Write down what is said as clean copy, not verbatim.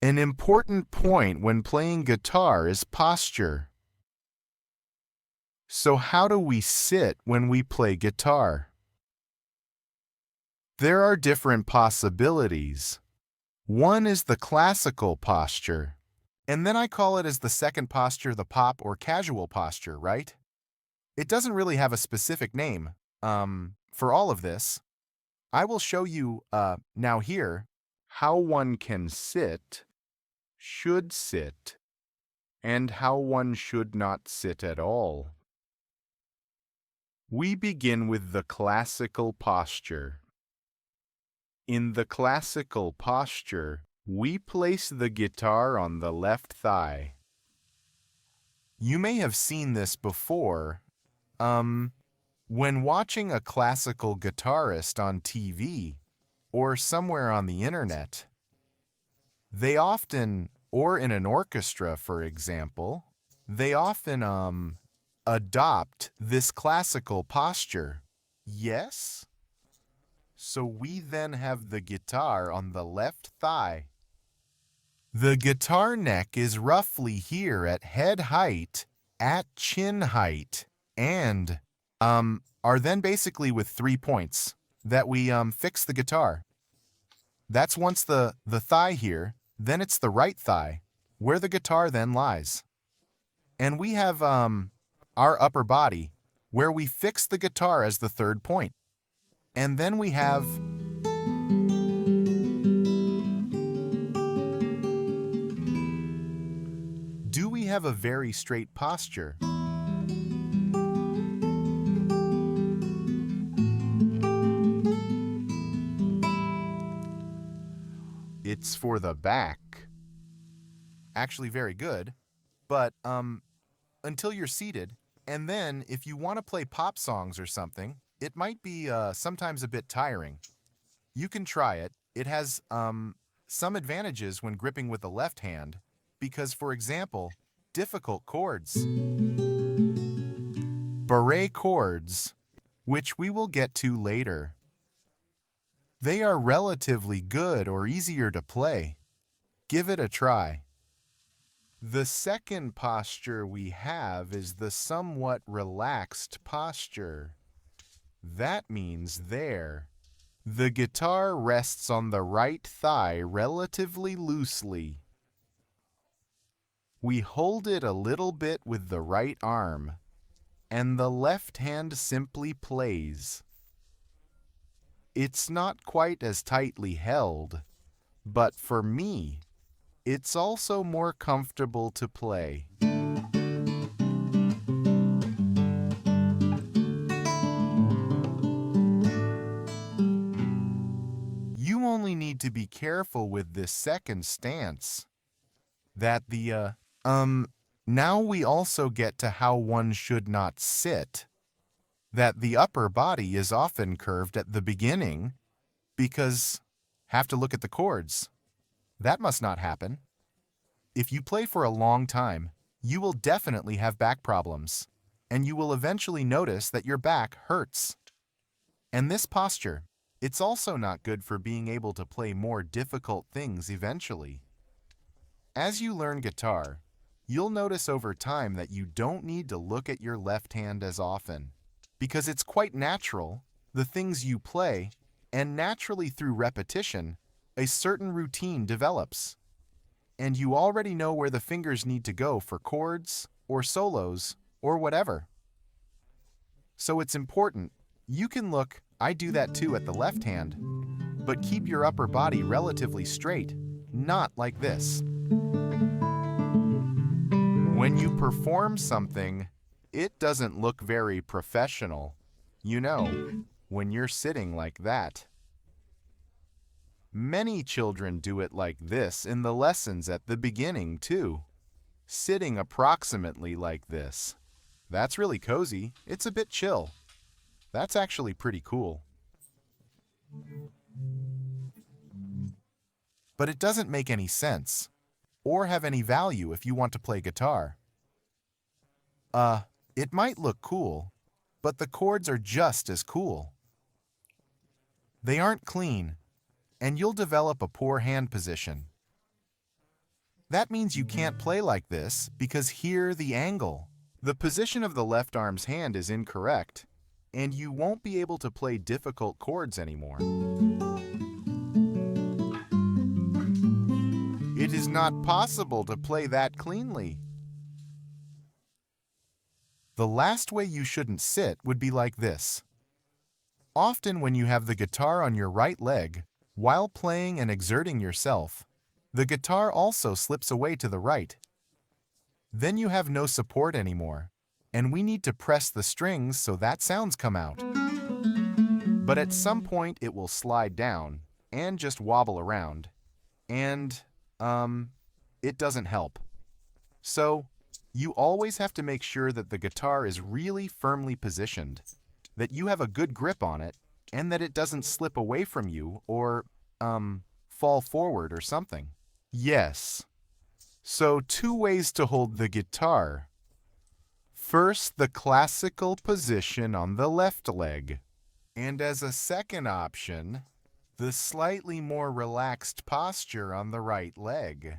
An important point when playing guitar is posture. So how do we sit when we play guitar? There are different possibilities. One is the classical posture, and then I call it as the second posture the pop or casual posture, right? It doesn't really have a specific name, for all of this. I will show you, now here, how one can sit, should sit, and how one should not sit at all. We begin with the classical posture. In the classical posture, we place the guitar on the left thigh. You may have seen this before, when watching a classical guitarist on TV or somewhere on the internet. They often, or in an orchestra, for example, they often, adopt this classical posture. Yes? So we then have the guitar on the left thigh. The guitar neck is roughly here at head height, at chin height, and are then basically with 3 points that we fix the guitar. That's once the thigh here, then it's the right thigh, where the guitar then lies. And we have our upper body, where we fix the guitar as the third point. And then we have do we have a very straight posture? It's for the back. Actually very good, but until you're seated, and then if you want to play pop songs or something, it might be sometimes a bit tiring. You can try it. It has some advantages when gripping with the left hand, because, for example, difficult chords, barré chords, which we will get to later. They are relatively good or easier to play. Give it a try. The second posture we have is the somewhat relaxed posture. That means there. The guitar rests on the right thigh relatively loosely. We hold it a little bit with the right arm, and the left hand simply plays. It's not quite as tightly held, but for me, it's also more comfortable to play. You only need to be careful with this second stance. That now we also get to how one should not sit. That the upper body is often curved at the beginning because have to look at the chords. That must not happen. If you play for a long time, you will definitely have back problems, and you will eventually notice that your back hurts. And this posture, it's also not good for being able to play more difficult things eventually. As you learn guitar, you'll notice over time that you don't need to look at your left hand as often, because it's quite natural, the things you play, and naturally through repetition, a certain routine develops. And you already know where the fingers need to go for chords, or solos, or whatever. So it's important. You can look, I do that too at the left hand, but keep your upper body relatively straight, not like this. When you perform something, it doesn't look very professional, you know, when you're sitting like that. Many children do it like this in the lessons at the beginning too, sitting approximately like this. That's really cozy. It's a bit chill. That's actually pretty cool. But it doesn't make any sense, or have any value if you want to play guitar. It might look cool, but the chords are just as cool. They aren't clean, and you'll develop a poor hand position. That means you can't play like this because here the angle. The position of the left arm's hand is incorrect, and you won't be able to play difficult chords anymore. It is not possible to play that cleanly. The last way you shouldn't sit would be like this. Often when you have the guitar on your right leg, while playing and exerting yourself, the guitar also slips away to the right. Then you have no support anymore, and we need to press the strings so that sounds come out. But at some point it will slide down and just wobble around, and, it doesn't help. So, you always have to make sure that the guitar is really firmly positioned, that you have a good grip on it, and that it doesn't slip away from you or, fall forward or something. Yes. So 2 ways to hold the guitar. First, the classical position on the left leg. And as a second option, the slightly more relaxed posture on the right leg.